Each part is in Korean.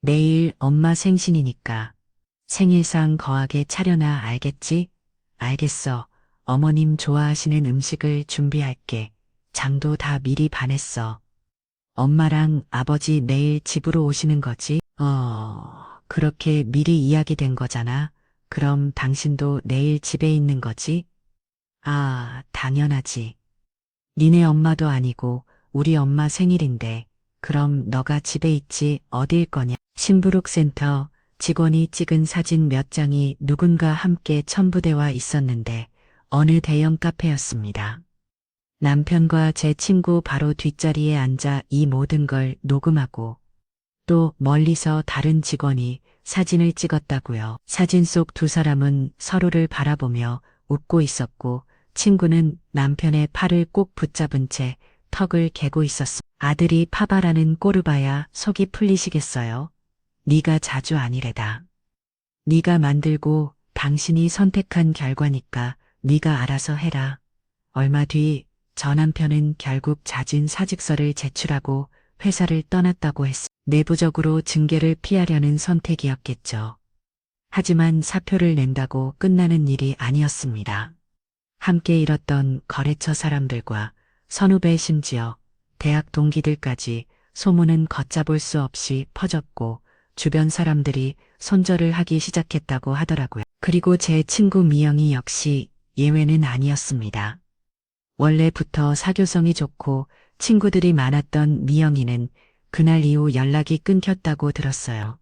내일 엄마 생신이니까 생일상 거하게 차려놔 알겠지? 알겠어. 어머님 좋아하시는 음식을 준비할게. 장도 다 미리 반했어. 엄마랑 아버지 내일 집으로 오시는 거지? 그렇게 미리 이야기된 거잖아. 그럼 당신도 내일 집에 있는 거지? 아, 당연하지. 니네 엄마도 아니고 우리 엄마 생일인데 그럼 너가 집에 있지 어딜 거냐? 신부룩센터 직원이 찍은 사진 몇 장이 누군가 함께 첨부되어 있었는데 어느 대형 카페였습니다. 남편과 제 친구 바로 뒷자리에 앉아 이 모든 걸 녹음하고 또 멀리서 다른 직원이 사진을 찍었다고요. 사진 속 두 사람은 서로를 바라보며 웃고 있었고 친구는 남편의 팔을 꼭 붙잡은 채 턱을 개고 있었어. 아들이 파바라는 꼬르바야 속이 풀리시겠어요? 네가 자주 아니래다. 네가 만들고 당신이 선택한 결과니까 네가 알아서 해라. 얼마 뒤 저 남편은 결국 자진 사직서를 제출하고 회사를 떠났다고 했어. 내부적으로 징계를 피하려는 선택이었겠죠. 하지만 사표를 낸다고 끝나는 일이 아니었습니다. 함께 일었던 거래처 사람들과 선후배 심지어 대학 동기들까지 소문은 걷잡을 수 없이 퍼졌고 주변 사람들이 손절을 하기 시작했다고 하더라고요. 그리고 제 친구 미영이 역시 예외는 아니었습니다. 원래부터 사교성이 좋고 친구들이 많았던 미영이는 그날 이후 연락이 끊겼다고 들었어요.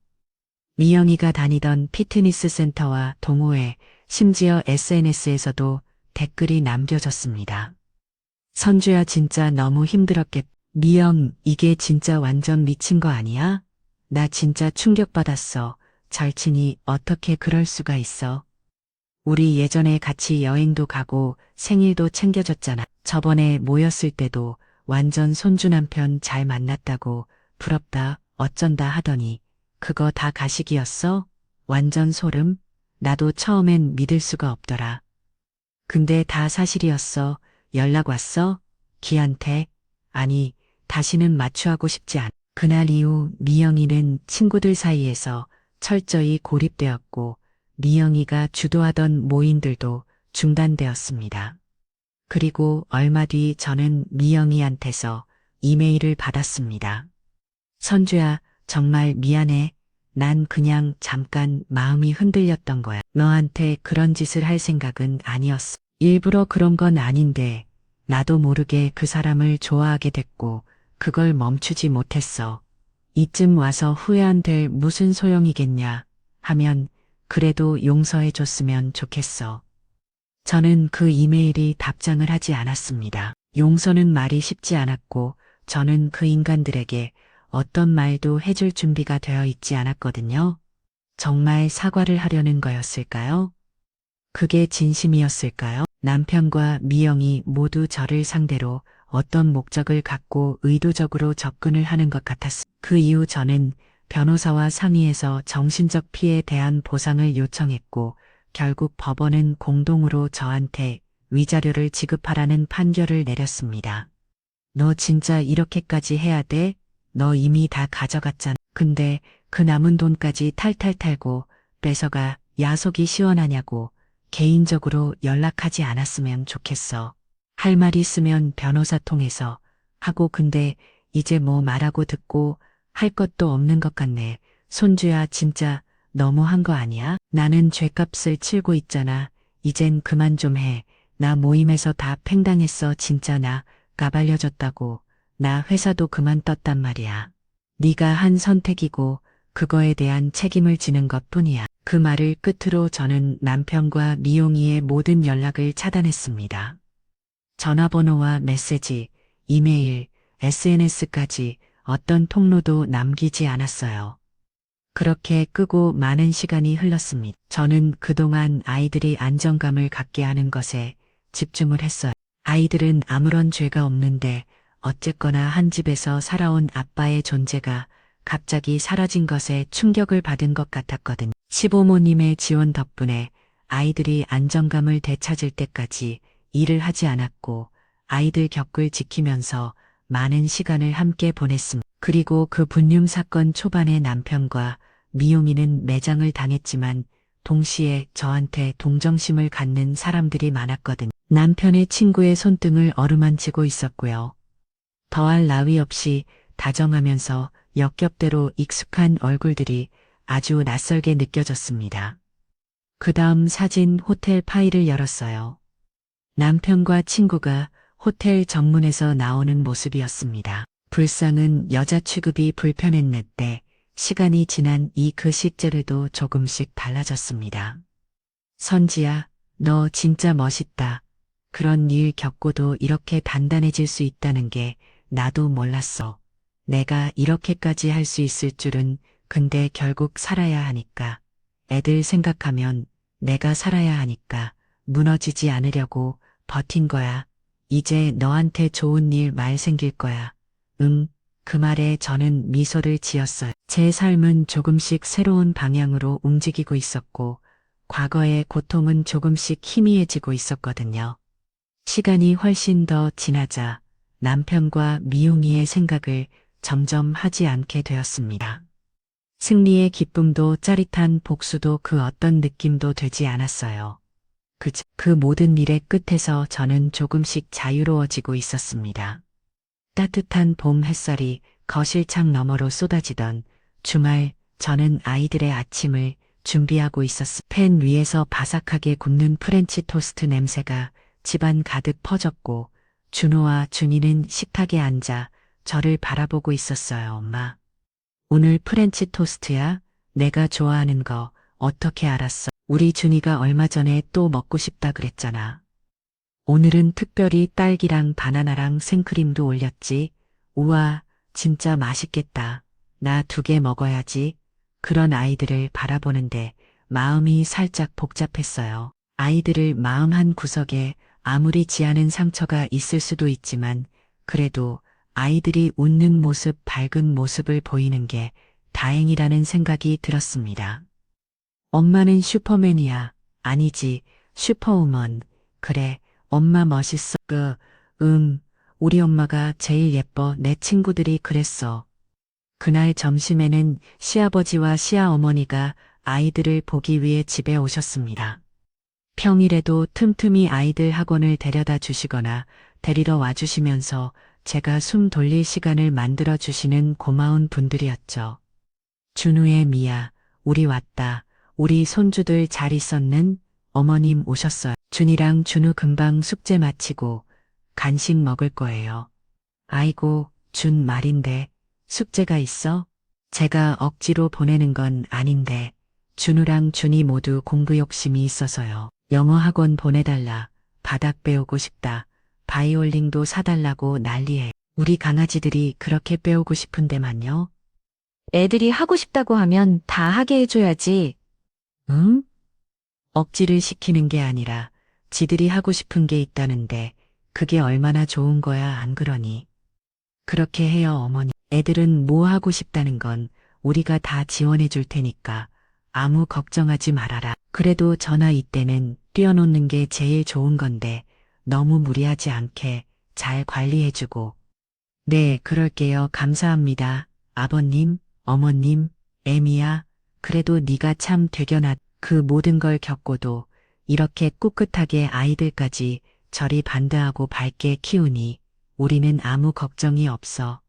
미영이가 다니던 피트니스 센터와 동호회, 심지어 SNS에서도 댓글이 남겨졌습니다. 선주야 진짜 너무 힘들었겠. 미영, 이게 진짜 완전 미친 거 아니야? 나 진짜 충격받았어. 절친이 어떻게 그럴 수가 있어? 우리 예전에 같이 여행도 가고 생일도 챙겨줬잖아. 저번에 모였을 때도 완전 손주 남편 잘 만났다고 부럽다 어쩐다 하더니 그거 다 가식이었어? 완전 소름? 나도 처음엔 믿을 수가 없더라. 근데 다 사실이었어. 연락 왔어? 기한테? 아니, 다시는 마취하고 싶지 않. 그날 이후 미영이는 친구들 사이에서 철저히 고립되었고 미영이가 주도하던 모임들도 중단되었습니다. 그리고 얼마 뒤 저는 미영이한테서 이메일을 받았습니다. 선주야, 정말 미안해. 난 그냥 잠깐 마음이 흔들렸던 거야. 너한테 그런 짓을 할 생각은 아니었어. 일부러 그런 건 아닌데 나도 모르게 그 사람을 좋아하게 됐고 그걸 멈추지 못했어. 이쯤 와서 후회한들 무슨 소용이겠냐 하면 그래도 용서해 줬으면 좋겠어. 저는 그 이메일이 답장을 하지 않았습니다. 용서는 말이 쉽지 않았고 저는 그 인간들에게 어떤 말도 해줄 준비가 되어 있지 않았거든요. 정말 사과를 하려는 거였을까요? 그게 진심이었을까요? 남편과 미영이 모두 저를 상대로 어떤 목적을 갖고 의도적으로 접근을 하는 것 같았습니다. 그 이후 저는 변호사와 상의해서 정신적 피해에 대한 보상을 요청했고 결국 법원은 공동으로 저한테 위자료를 지급하라는 판결을 내렸습니다. 너 진짜 이렇게까지 해야 돼? 너 이미 다 가져갔잖아. 근데 그 남은 돈까지 탈탈 털고 뺏어가 야속이 시원하냐고 개인적으로 연락하지 않았으면 좋겠어. 할 말 있으면 변호사 통해서 하고 근데 이제 뭐 말하고 듣고 할 것도 없는 것 같네. 손주야 진짜 너무한 거 아니야? 나는 죗값을 치르고 있잖아. 이젠 그만 좀 해. 나 모임에서 다 팽당했어. 진짜 나 까발려줬다고. 나 회사도 그만뒀단 말이야. 네가 한 선택이고 그거에 대한 책임을 지는 것뿐이야. 그 말을 끝으로 저는 남편과 미용이의 모든 연락을 차단했습니다. 전화번호와 메시지, 이메일, SNS까지 어떤 통로도 남기지 않았어요. 그렇게 끄고 많은 시간이 흘렀습니다. 저는 그동안 아이들이 안정감을 갖게 하는 것에 집중을 했어요. 아이들은 아무런 죄가 없는데 어쨌거나 한 집에서 살아온 아빠의 존재가 갑자기 사라진 것에 충격을 받은 것 같았거든요. 시부모님의 지원 덕분에 아이들이 안정감을 되찾을 때까지 일을 하지 않았고 아이들 격을 지키면서 많은 시간을 함께 보냈습니다. 그리고 그 분유 사건 초반에 남편과 미용이는 매장을 당했지만 동시에 저한테 동정심을 갖는 사람들이 많았거든요. 남편의 친구의 손등을 어루만지고 있었고요. 더할 나위 없이 다정하면서 역겹대로 익숙한 얼굴들이 아주 낯설게 느껴졌습니다. 그 다음 사진 호텔 파일을 열었어요. 남편과 친구가 호텔 정문에서 나오는 모습이었습니다. 불상은 여자 취급이 불편했는데 시간이 지난 이 글씨체르도 조금씩 달라졌습니다. 선지야, 너 진짜 멋있다. 그런 일 겪고도 이렇게 단단해질 수 있다는 게 나도 몰랐어. 내가 이렇게까지 할 수 있을 줄은. 근데 결국 살아야 하니까. 애들 생각하면 내가 살아야 하니까 무너지지 않으려고 버틴 거야. 이제 너한테 좋은 일 말 생길 거야. 응. 그 말에 저는 미소를 지었어요. 제 삶은 조금씩 새로운 방향으로 움직이고 있었고 과거의 고통은 조금씩 희미해지고 있었거든요. 시간이 훨씬 더 지나자 남편과 미용이의 생각을 점점 하지 않게 되었습니다. 승리의 기쁨도 짜릿한 복수도 그 어떤 느낌도 되지 않았어요. 그 모든 일의 끝에서 저는 조금씩 자유로워지고 있었습니다. 따뜻한 봄 햇살이 거실 창 너머로 쏟아지던 주말, 저는 아이들의 아침을 준비하고 있었습니다. 팬 위에서 바삭하게 굽는 프렌치 토스트 냄새가 집안 가득 퍼졌고 준호와 준이는 식탁에 앉아 저를 바라보고 있었어요. 엄마, 오늘 프렌치 토스트야? 내가 좋아하는 거 어떻게 알았어? 우리 준이가 얼마 전에 또 먹고 싶다 그랬잖아. 오늘은 특별히 딸기랑 바나나랑 생크림도 올렸지. 우와, 진짜 맛있겠다. 나 2개 먹어야지. 그런 아이들을 바라보는데 마음이 살짝 복잡했어요. 아이들을 마음 한 구석에 아무리 않은 상처가 있을 수도 있지만 그래도 아이들이 웃는 모습, 밝은 모습을 보이는 게 다행이라는 생각이 들었습니다. 엄마는 슈퍼맨이야. 아니지, 슈퍼우먼. 그래, 엄마 멋있어. 우리 엄마가 제일 예뻐. 내 친구들이 그랬어. 그날 점심에는 시아버지와 시아어머니가 아이들을 보기 위해 집에 오셨습니다. 평일에도 틈틈이 아이들 학원을 데려다 주시거나 데리러 와주시면서 제가 숨 돌릴 시간을 만들어 주시는 고마운 분들이었죠. 준우의 미야, 우리 왔다. 우리 손주들 잘 있었는? 어머님 오셨어요. 준이랑 준우 금방 숙제 마치고 간식 먹을 거예요. 아이고, 준 말인데 숙제가 있어? 제가 억지로 보내는 건 아닌데 준우랑 준이 모두 공부 욕심이 있어서요. 영어 학원 보내달라. 바닥 배우고 싶다. 바이올린도 사달라고 난리해. 우리 강아지들이 그렇게 배우고 싶은데만요. 애들이 하고 싶다고 하면 다 하게 해줘야지. 응? 억지를 시키는 게 아니라 지들이 하고 싶은 게 있다는데 그게 얼마나 좋은 거야, 안 그러니? 그렇게 해요, 어머니. 애들은 뭐 하고 싶다는 건 우리가 다 지원해 줄 테니까 아무 걱정하지 말아라. 그래도 저 나이 때는 뛰어노는 게 제일 좋은 건데 너무 무리하지 않게 잘 관리해주고. 네, 그럴게요. 감사합니다. 아버님, 어머님, 애미야. 그래도 네가 참 되견한. 그 모든 걸 겪고도 이렇게 꿋꿋하게 아이들까지 저리 반대하고 밝게 키우니 우리는 아무 걱정이 없어.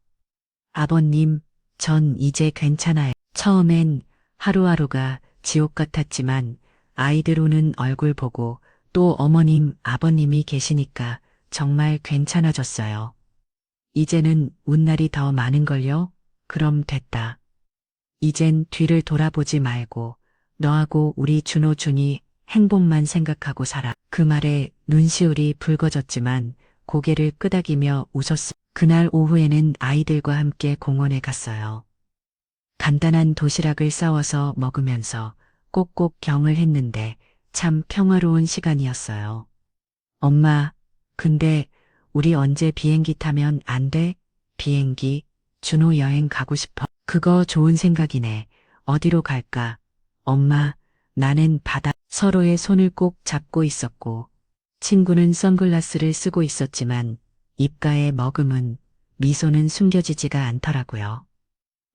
아버님, 전 이제 괜찮아요. 처음엔 하루하루가 지옥 같았지만 아이들 오는 얼굴 보고 또 어머님, 아버님이 계시니까 정말 괜찮아졌어요. 이제는 운 날이 더 많은걸요? 그럼 됐다. 이젠 뒤를 돌아보지 말고 너하고 우리 준호 준이 행복만 생각하고 살아. 그 말에 눈시울이 붉어졌지만 고개를 끄덕이며 웃었습니다. 그날 오후에는 아이들과 함께 공원에 갔어요. 간단한 도시락을 싸워서 먹으면서 꼭꼭 경을 했는데 참 평화로운 시간이었어요. 엄마, 근데 우리 언제 비행기 타면 안 돼? 비행기, 준호 여행 가고 싶어. 그거 좋은 생각이네. 어디로 갈까? 엄마, 나는 바다. 서로의 손을 꼭 잡고 있었고 친구는 선글라스를 쓰고 있었지만 입가에 머금은 미소는 숨겨지지가 않더라고요.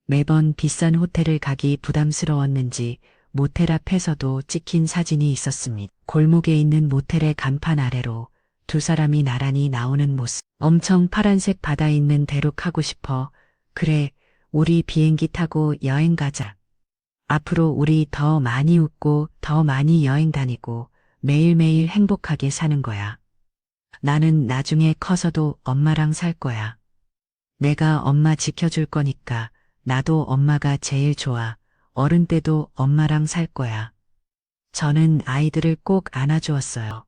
매번 비싼 호텔을 가기 부담스러웠는지 모텔 앞에서도 찍힌 사진이 있었습니다. 골목에 있는 모텔의 간판 아래로 두 사람이 나란히 나오는 모습. 엄청 파란색 바다 있는 대로 가고 싶어. 그래, 우리 비행기 타고 여행 가자. 앞으로 우리 더 많이 웃고 더 많이 여행 다니고 매일매일 행복하게 사는 거야. 나는 나중에 커서도 엄마랑 살 거야. 내가 엄마 지켜줄 거니까 나도 엄마가 제일 좋아. 어른 때도 엄마랑 살 거야. 저는 아이들을 꼭 안아주었어요.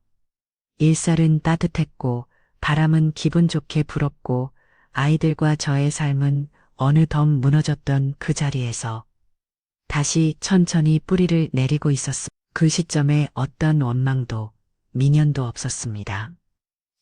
일살은 따뜻했고 바람은 기분 좋게 불었고 아이들과 저의 삶은 어느덧 무너졌던 그 자리에서 다시 천천히 뿌리를 내리고 있었습니다. 그 시점에 어떤 원망도 미련도 없었습니다.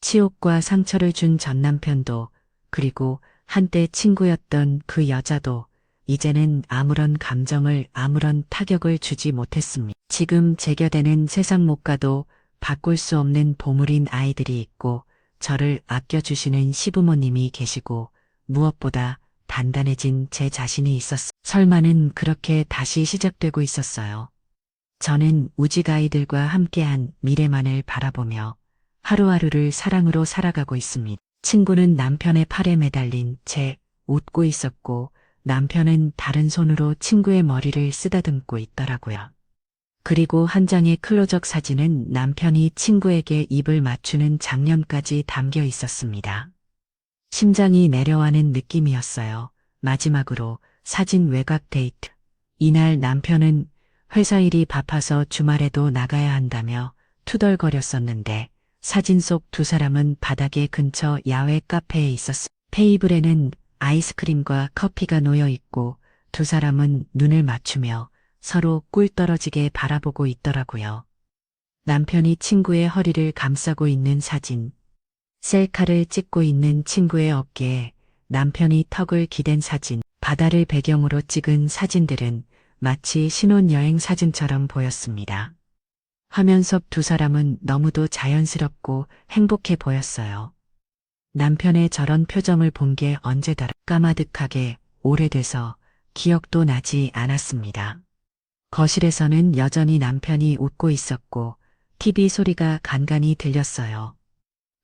치욕과 상처를 준 전 남편도 그리고 한때 친구였던 그 여자도 이제는 아무런 감정을 아무런 타격을 주지 못했습니다. 지금 제 곁에는 세상 못 가도 바꿀 수 없는 보물인 아이들이 있고 저를 아껴주시는 시부모님이 계시고 무엇보다 단단해진 제 자신이 있었어. 설마는 그렇게 다시 시작되고 있었어요. 저는 우직 아이들과 함께한 미래만을 바라보며 하루하루를 사랑으로 살아가고 있습니다. 친구는 남편의 팔에 매달린 채 웃고 있었고 남편은 다른 손으로 친구의 머리를 쓰다듬고 있더라고요. 그리고 한 장의 클로적 사진은 남편이 친구에게 입을 맞추는 장면까지 담겨 있었습니다. 심장이 내려가는 느낌이었어요. 마지막으로 사진 외곽 데이트. 이날 남편은 회사 일이 바빠서 주말에도 나가야 한다며 투덜거렸었는데 사진 속 두 사람은 바닥에 근처 야외 카페에 있었습니다. 테이블에는 아이스크림과 커피가 놓여 있고 두 사람은 눈을 맞추며 서로 꿀 떨어지게 바라보고 있더라고요. 남편이 친구의 허리를 감싸고 있는 사진, 셀카를 찍고 있는 친구의 어깨에 남편이 턱을 기댄 사진, 바다를 배경으로 찍은 사진들은 마치 신혼여행 사진처럼 보였습니다. 화면 속 두 사람은 너무도 자연스럽고 행복해 보였어요. 남편의 저런 표정을 본 게 언제더라. 까마득하게 오래돼서 기억도 나지 않았습니다. 거실에서는 여전히 남편이 웃고 있었고 TV 소리가 간간히 들렸어요.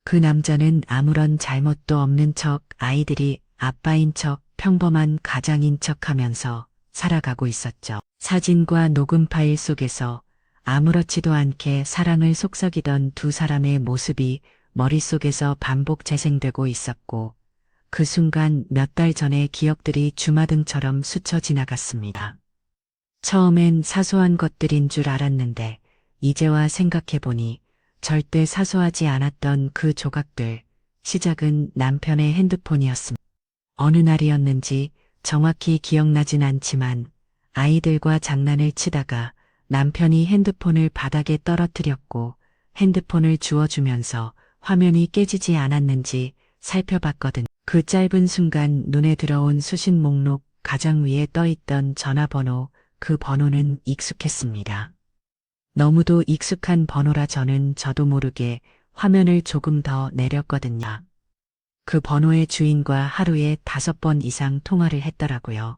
그 남자는 아무런 잘못도 없는 척 아이들이 아빠인 척 평범한 가장인 척 하면서 살아가고 있었죠. 사진과 녹음 파일 속에서 아무렇지도 않게 사랑을 속삭이던 두 사람의 모습이 머릿속에서 반복 재생되고 있었고 그 순간 몇 달 전의 기억들이 주마등처럼 스쳐 지나갔습니다. 처음엔 사소한 것들인 줄 알았는데 이제와 생각해보니 절대 사소하지 않았던 그 조각들, 시작은 남편의 핸드폰이었습니다. 어느 날이었는지 정확히 기억나진 않지만 아이들과 장난을 치다가 남편이 핸드폰을 바닥에 떨어뜨렸고 핸드폰을 주워주면서 화면이 깨지지 않았는지 살펴봤거든. 그 짧은 순간 눈에 들어온 수신 목록 가장 위에 떠있던 전화번호, 그 번호는 익숙했습니다. 너무도 익숙한 번호라 저도 모르게 화면을 조금 더 내렸거든요. 그 번호의 주인과 하루에 5번 이상 통화를 했더라고요.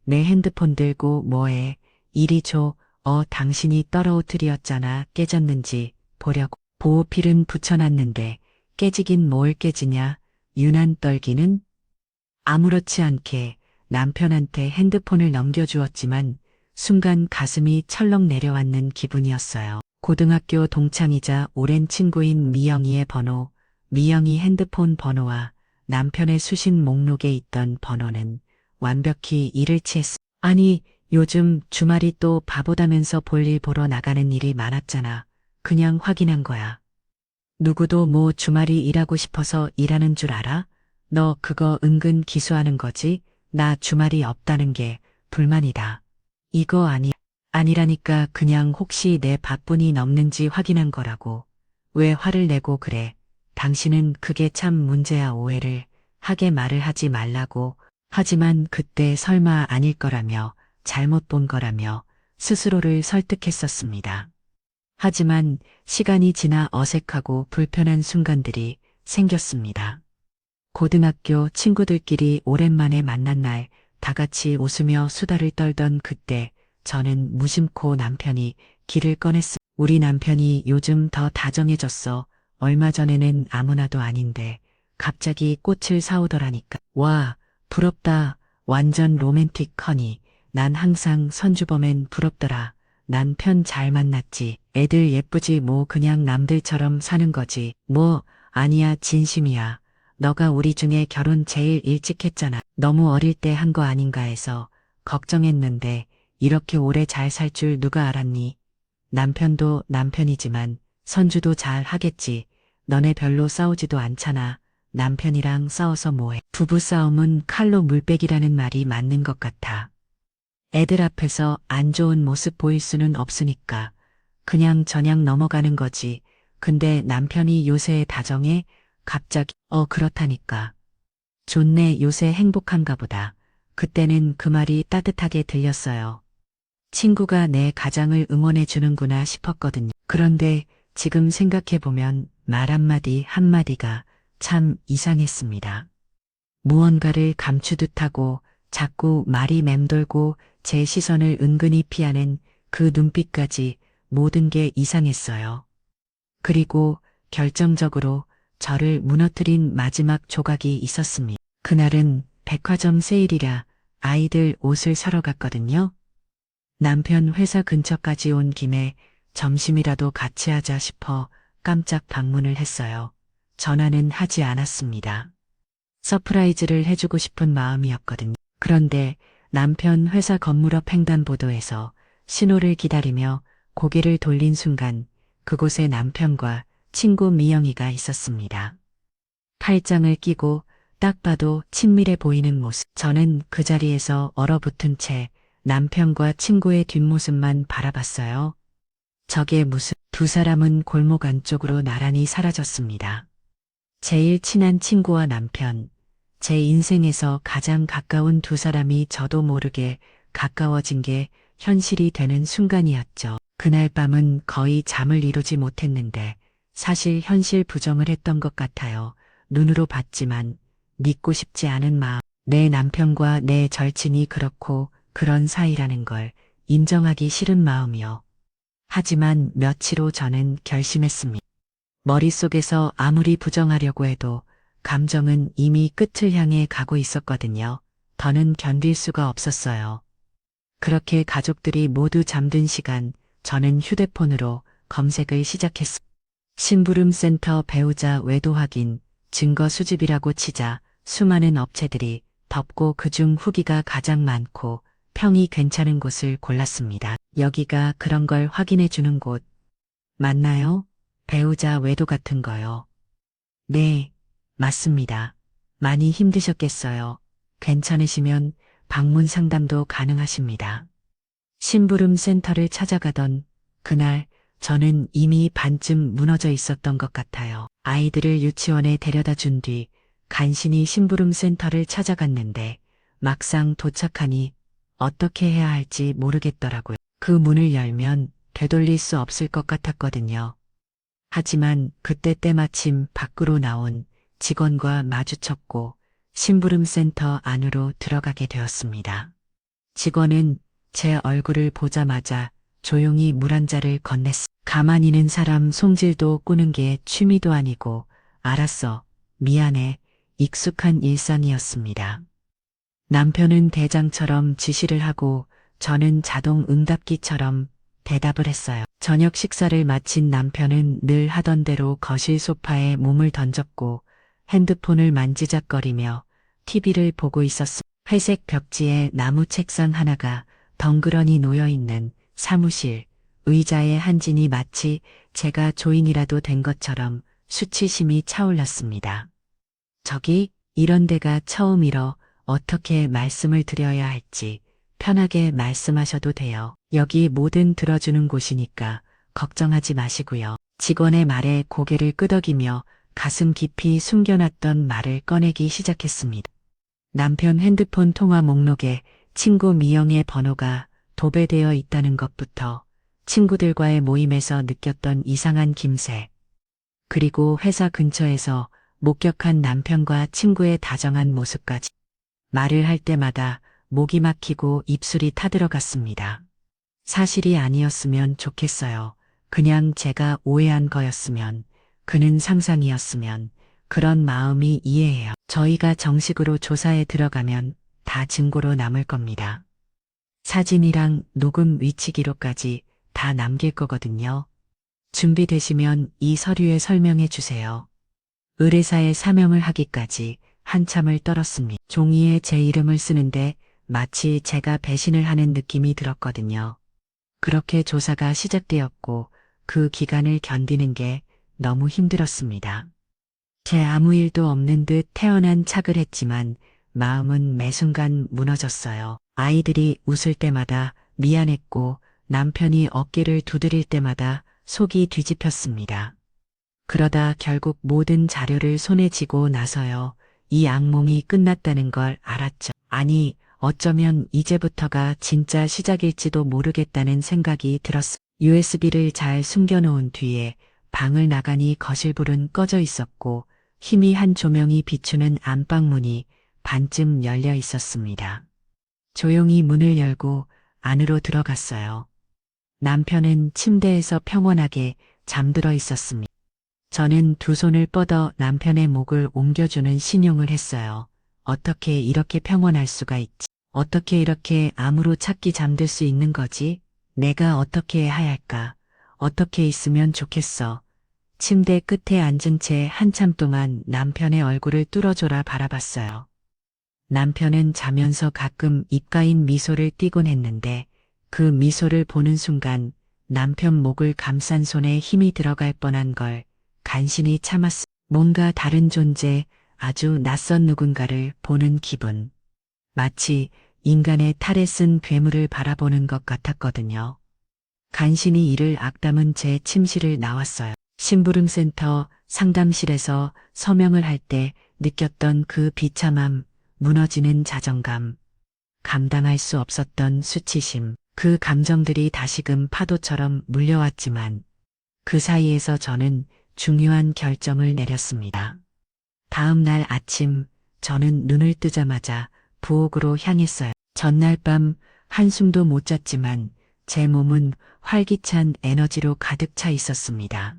내 핸드폰 들고 뭐해? 이리 줘. 당신이 떨어뜨렸잖아. 깨졌는지 보려고. 보호필은 붙여놨는데 깨지긴 뭘 깨지냐. 유난 떨기는? 아무렇지 않게 남편한테 핸드폰을 넘겨주었지만 순간 가슴이 철렁 내려앉는 기분이었어요. 고등학교 동창이자 오랜 친구인 미영이의 번호, 미영이 핸드폰 번호와 남편의 수신 목록에 있던 번호는 완벽히 일치했습니다. 아니, 요즘 주말이 또 바보다면서 볼일 보러 나가는 일이 많았잖아. 그냥 확인한 거야. 누구도 뭐 주말이 일하고 싶어서 일하는 줄 알아? 너 그거 은근 기수하는 거지? 나 주말이 없다는 게 불만이다. 이거 아니라니까 그냥 혹시 내 바쁜이 넘는지 확인한 거라고. 왜 화를 내고 그래? 당신은 그게 참 문제야. 오해를 하게 말을 하지 말라고. 하지만 그때 설마 아닐 거라며 잘못 본 거라며 스스로를 설득했었습니다. 하지만 시간이 지나 어색하고 불편한 순간들이 생겼습니다. 고등학교 친구들끼리 오랜만에 만난 날 다 같이 웃으며 수다를 떨던 그때 저는 무심코 남편이 길을 꺼냈어. 우리 남편이 요즘 더 다정해졌어. 얼마 전에는 아무나도 아닌데 갑자기 꽃을 사오더라니까. 와, 부럽다. 완전 로맨틱 허니. 난 항상 선주범엔 부럽더라. 난 편 잘 만났지. 애들 예쁘지 뭐 그냥 남들처럼 사는 거지. 뭐 아니야 진심이야. 너가 우리 중에 결혼 제일 일찍 했잖아. 너무 어릴 때 한 거 아닌가 해서 걱정했는데 이렇게 오래 잘 살 줄 누가 알았니? 남편도 남편이지만 선주도 잘 하겠지. 너네 별로 싸우지도 않잖아. 남편이랑 싸워서 뭐해. 부부싸움은 칼로 물빼기라는 말이 맞는 것 같아. 애들 앞에서 안 좋은 모습 보일 수는 없으니까 그냥 저냥 넘어가는 거지. 근데 남편이 요새 다정해? 갑자기 그렇다니까. 좋네 요새 행복한가 보다. 그때는 그 말이 따뜻하게 들렸어요. 친구가 내 가장을 응원해 주는구나 싶었거든요. 그런데 지금 생각해보면 말 한마디 한마디가 참 이상했습니다. 무언가를 감추듯 하고 자꾸 말이 맴돌고 제 시선을 은근히 피하는 그 눈빛까지 모든 게 이상했어요. 그리고 결정적으로 저를 무너뜨린 마지막 조각이 있었습니다. 그날은 백화점 세일이라 아이들 옷을 사러 갔거든요. 남편 회사 근처까지 온 김에 점심이라도 같이 하자 싶어 깜짝 방문을 했어요. 전화는 하지 않았습니다. 서프라이즈를 해주고 싶은 마음이었거든요. 그런데 남편 회사 건물 앞 횡단보도에서 신호를 기다리며 고개를 돌린 순간 그곳에 남편과 친구 미영이가 있었습니다. 팔짱을 끼고 딱 봐도 친밀해 보이는 모습. 저는 그 자리에서 얼어붙은 채 남편과 친구의 뒷모습만 바라봤어요. 저게 무슨 두 사람은 골목 안쪽으로 나란히 사라졌습니다. 제일 친한 친구와 남편, 제 인생에서 가장 가까운 두 사람이 저도 모르게 가까워진 게 현실이 되는 순간이었죠. 그날 밤은 거의 잠을 이루지 못했는데 사실 현실 부정을 했던 것 같아요. 눈으로 봤지만 믿고 싶지 않은 마음. 내 남편과 내 절친이 그렇고 그런 사이라는 걸 인정하기 싫은 마음이요. 하지만 며칠 후 저는 결심했습니다. 머릿속에서 아무리 부정하려고 해도 감정은 이미 끝을 향해 가고 있었거든요. 더는 견딜 수가 없었어요. 그렇게 가족들이 모두 잠든 시간 저는 휴대폰으로 검색을 시작했습니다. 심부름센터 배우자 외도 확인, 증거 수집이라고 치자 수많은 업체들이 덮고 그중 후기가 가장 많고 평이 괜찮은 곳을 골랐습니다. 여기가 그런 걸 확인해 주는 곳 맞나요? 배우자 외도 같은 거요. 네, 맞습니다. 많이 힘드셨겠어요. 괜찮으시면 방문 상담도 가능하십니다. 심부름 센터를 찾아가던 그날 저는 이미 반쯤 무너져 있었던 것 같아요. 아이들을 유치원에 데려다 준 뒤 간신히 심부름 센터를 찾아갔는데 막상 도착하니 어떻게 해야 할지 모르겠더라고요. 그 문을 열면 되돌릴 수 없을 것 같았거든요. 하지만 그때 때마침 밖으로 나온 직원과 마주쳤고 심부름 센터 안으로 들어가게 되었습니다. 직원은 제 얼굴을 보자마자 조용히 물 한 잔을 건넸습니다. 가만히는 사람 손질도 꾸는 게 취미도 아니고 알았어, 미안해, 익숙한 일상이었습니다. 남편은 대장처럼 지시를 하고 저는 자동 응답기처럼 대답을 했어요. 저녁 식사를 마친 남편은 늘 하던 대로 거실 소파에 몸을 던졌고 핸드폰을 만지작거리며 TV를 보고 있었습니다. 회색 벽지에 나무 책상 하나가 덩그러니 놓여있는 사무실, 의자의 한 진이 마치 제가 조인이라도 된 것처럼 수치심이 차올랐습니다. 저기 이런 데가 처음이라 어떻게 말씀을 드려야 할지 편하게 말씀하셔도 돼요. 여기 뭐든 들어주는 곳이니까 걱정하지 마시고요. 직원의 말에 고개를 끄덕이며 가슴 깊이 숨겨놨던 말을 꺼내기 시작했습니다. 남편 핸드폰 통화 목록에 친구 미영의 번호가 도배되어 있다는 것부터 친구들과의 모임에서 느꼈던 이상한 김새, 그리고 회사 근처에서 목격한 남편과 친구의 다정한 모습까지. 말을 할 때마다 목이 막히고 입술이 타들어갔습니다. 사실이 아니었으면 좋겠어요. 그냥 제가 오해한 거였으면, 그는 상상이었으면, 그런 마음이 이해해요. 저희가 정식으로 조사에 들어가면 다 증거로 남을 겁니다. 사진이랑 녹음 위치 기록까지 다 남길 거거든요. 준비되시면 이 서류에 설명해 주세요. 의뢰사에 사명을 하기까지 한참을 떨었습니다. 종이에 제 이름을 쓰는데 마치 제가 배신을 하는 느낌이 들었거든요. 그렇게 조사가 시작되었고 그 기간을 견디는 게 너무 힘들었습니다. 제 아무 일도 없는 듯 태어난 척을 했지만 마음은 매 순간 무너졌어요. 아이들이 웃을 때마다 미안했고 남편이 어깨를 두드릴 때마다 속이 뒤집혔습니다. 그러다 결국 모든 자료를 손에 쥐고 나서요. 이 악몽이 끝났다는 걸 알았죠. 아니, 어쩌면 이제부터가 진짜 시작일지도 모르겠다는 생각이 들었어요. USB를 잘 숨겨놓은 뒤에 방을 나가니 거실불은 꺼져 있었고 희미한 조명이 비추는 안방문이 반쯤 열려 있었습니다. 조용히 문을 열고 안으로 들어갔어요. 남편은 침대에서 평온하게 잠들어 있었습니다. 저는 두 손을 뻗어 남편의 목을 옮겨주는 신용을 했어요. 어떻게 이렇게 평온할 수가 있지? 어떻게 이렇게 암으로 찾기 잠들 수 있는 거지? 내가 어떻게 해야 할까? 어떻게 있으면 좋겠어? 침대 끝에 앉은 채 한참 동안 남편의 얼굴을 뚫어져라 바라봤어요. 남편은 자면서 가끔 입가인 미소를 띠곤 했는데 그 미소를 보는 순간 남편 목을 감싼 손에 힘이 들어갈 뻔한 걸 간신히 참았어. 뭔가 다른 존재, 아주 낯선 누군가를 보는 기분. 마치 인간의 탈에 쓴 괴물을 바라보는 것 같았거든요. 간신히 이를 악담은 제 침실을 나왔어요. 심부름센터 상담실에서 서명을 할 때 느꼈던 그 비참함, 무너지는 자존감, 감당할 수 없었던 수치심, 그 감정들이 다시금 파도처럼 물려왔지만 그 사이에서 저는 중요한 결정을 내렸습니다. 다음 날 아침 저는 눈을 뜨자마자 부엌으로 향했어요. 전날 밤 한숨도 못 잤지만 제 몸은 활기찬 에너지로 가득 차 있었습니다.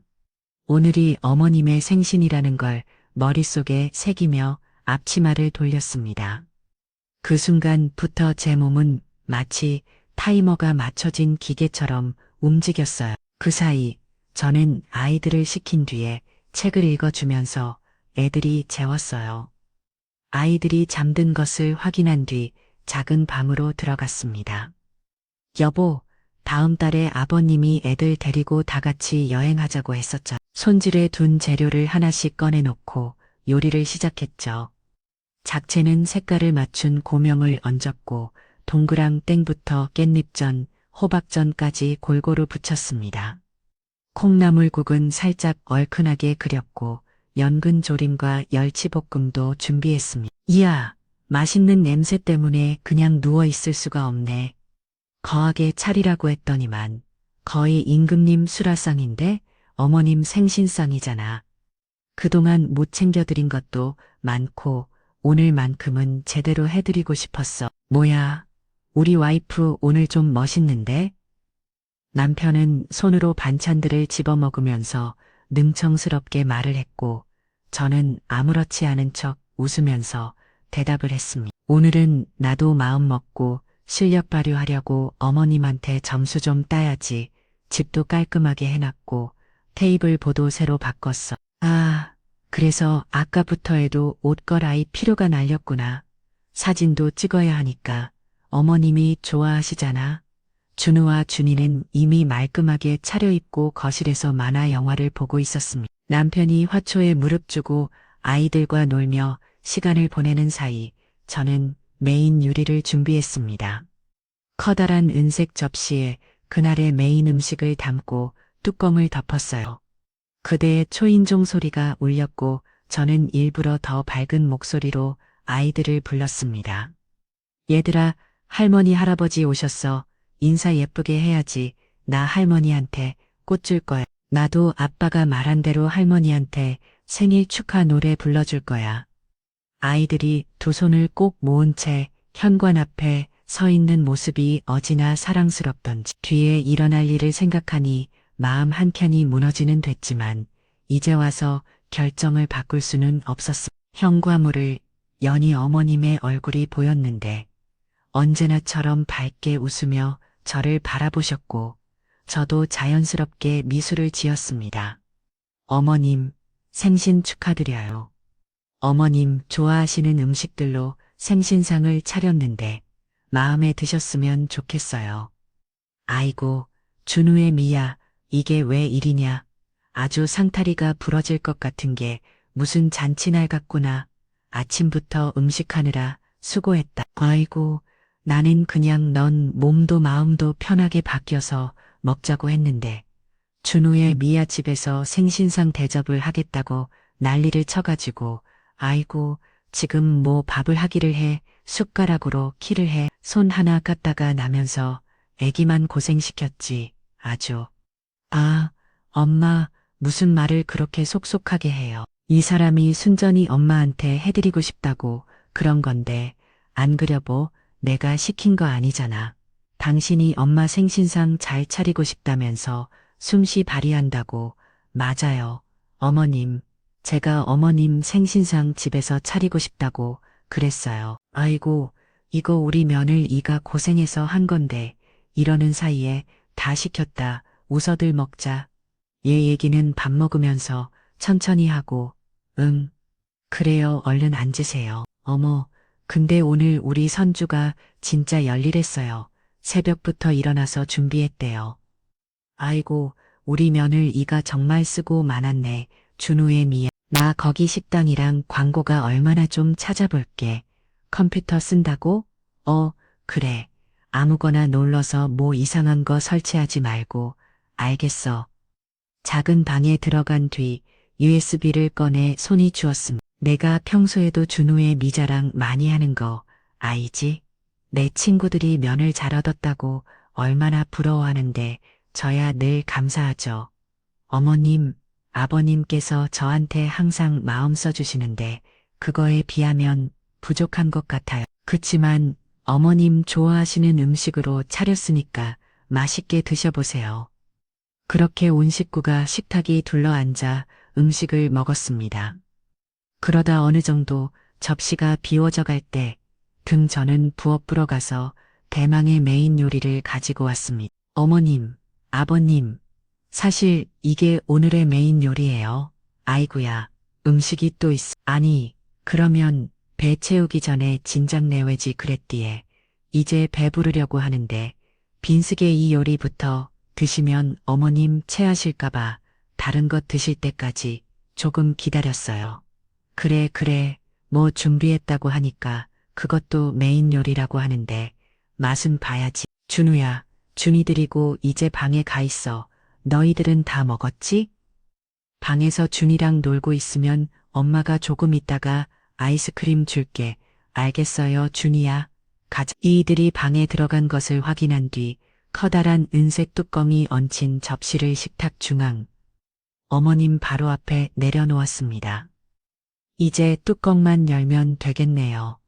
오늘이 어머님의 생신이라는 걸 머릿속에 새기며 앞치마를 돌렸습니다. 그 순간부터 제 몸은 마치 타이머가 맞춰진 기계처럼 움직였어요. 그 사이 저는 아이들을 시킨 뒤에 책을 읽어주면서 애들이 재웠어요. 아이들이 잠든 것을 확인한 뒤 작은 방으로 들어갔습니다. 여보, 다음 달에 아버님이 애들 데리고 다 같이 여행하자고 했었죠. 손질해 둔 재료를 하나씩 꺼내놓고 요리를 시작했죠. 잡채는 색깔을 맞춘 고명을 얹었고 동그랑 땡부터 깻잎전, 호박전까지 골고루 부쳤습니다. 콩나물국은 살짝 얼큰하게 끓였고 연근 조림과 멸치볶음도 준비했습니다. 이야, 맛있는 냄새 때문에 그냥 누워 있을 수가 없네. 거하게 차리라고 했더니만 거의 임금님 수라상인데 어머님 생신상이잖아. 그동안 못 챙겨드린 것도 많고 오늘만큼은 제대로 해드리고 싶었어. 뭐야, 우리 와이프 오늘 좀 멋있는데? 남편은 손으로 반찬들을 집어먹으면서 능청스럽게 말을 했고 저는 아무렇지 않은 척 웃으면서 대답을 했습니다. 오늘은 나도 마음 먹고 실력 발휘하려고 어머님한테 점수 좀 따야지. 집도 깔끔하게 해놨고 테이블 보도 새로 바꿨어. 아, 그래서 아까부터 해도 옷 갈아입 필요가 날렸구나. 사진도 찍어야 하니까 어머님이 좋아하시잖아. 준우와 준이는 이미 말끔하게 차려입고 거실에서 만화 영화를 보고 있었습니다. 남편이 화초에 무릎 주고 아이들과 놀며 시간을 보내는 사이 저는 메인 요리를 준비했습니다. 커다란 은색 접시에 그날의 메인 음식을 담고 뚜껑을 덮었어요. 그대의 초인종 소리가 울렸고 저는 일부러 더 밝은 목소리로 아이들을 불렀습니다. 얘들아, 할머니 할아버지 오셨어. 인사 예쁘게 해야지. 나 할머니한테 꽃 줄 거야. 나도 아빠가 말한 대로 할머니한테 생일 축하 노래 불러줄 거야. 아이들이 두 손을 꼭 모은 채 현관 앞에 서 있는 모습이 어찌나 사랑스럽던지 뒤에 일어날 일을 생각하니 마음 한켠이 무너지는 됐지만 이제 와서 결정을 바꿀 수는 없었어. 현관문을 여니 어머님의 얼굴이 보였는데 언제나처럼 밝게 웃으며 저를 바라보셨고 저도 자연스럽게 미소를 지었습니다. 어머님, 생신 축하드려요. 어머님 좋아하시는 음식들로 생신상을 차렸는데 마음에 드셨으면 좋겠어요. 아이고, 준우의 미야, 이게 왜 이리냐. 아주 상타리가 부러질 것 같은 게 무슨 잔치날 같구나. 아침부터 음식하느라 수고했다. 아이고, 나는 그냥 넌 몸도 마음도 편하게 바뀌어서 먹자고 했는데 준우의 미야 집에서 생신상 대접을 하겠다고 난리를 쳐가지고 아이고 지금 뭐 밥을 하기를 해 숟가락으로 키를 해 손 하나 깠다가 나면서 애기만 고생시켰지 아주. 아, 엄마 무슨 말을 그렇게 속속하게 해요. 이 사람이 순전히 엄마한테 해드리고 싶다고 그런 건데 안 그려보 내가 시킨 거 아니잖아. 당신이 엄마 생신상 잘 차리고 싶다면서 솜씨 발휘한다고. 맞아요. 어머님, 제가 어머님 생신상 집에서 차리고 싶다고 그랬어요. 아이고, 이거 우리 며느리 이가 고생해서 한 건데 이러는 사이에 다 시켰다. 웃어들 먹자. 얘 얘기는 밥 먹으면서 천천히 하고. 응, 그래요. 얼른 앉으세요. 어머, 근데 오늘 우리 선주가 진짜 열일했어요. 새벽부터 일어나서 준비했대요. 아이고, 우리 며느리 이가 정말 쓰고 많았네. 준우의 미야. 나 거기 식당이랑 광고가 얼마나 좀 찾아볼게. 컴퓨터 쓴다고? 그래. 아무거나 눌러서 뭐 이상한 거 설치하지 말고. 알겠어. 작은 방에 들어간 뒤 USB를 꺼내 손이 주었습니다. 내가 평소에도 준우의 미자랑 많이 하는 거 아이지? 내 친구들이 면을 잘 얻었다고 얼마나 부러워하는데 저야 늘 감사하죠. 어머님, 아버님께서 저한테 항상 마음 써주시는데 그거에 비하면 부족한 것 같아요. 그치만 어머님 좋아하시는 음식으로 차렸으니까 맛있게 드셔보세요. 그렇게 온 식구가 식탁이 둘러앉아 음식을 먹었습니다. 그러다 어느 정도 접시가 비워져 갈 때 등 저는 부엌 불어가서 대망의 메인 요리를 가지고 왔습니다. 어머님, 아버님, 사실 이게 오늘의 메인 요리예요. 아이구야, 음식이 또 있어. 아니, 그러면 배 채우기 전에 진작 내외지 그랬디에. 이제 배부르려고 하는데 빈스게 이 요리부터 드시면 어머님 체하실까봐 다른 것 드실 때까지 조금 기다렸어요. 그래, 뭐 준비했다고 하니까 그것도 메인 요리라고 하는데 맛은 봐야지. 준우야, 준이들이고 이제 방에 가 있어. 너희들은 다 먹었지? 방에서 준이랑 놀고 있으면 엄마가 조금 있다가 아이스크림 줄게. 알겠어요, 준이야. 가자. 이들이 방에 들어간 것을 확인한 뒤 커다란 은색 뚜껑이 얹힌 접시를 식탁 중앙 어머님 바로 앞에 내려놓았습니다. 이제 뚜껑만 열면 되겠네요.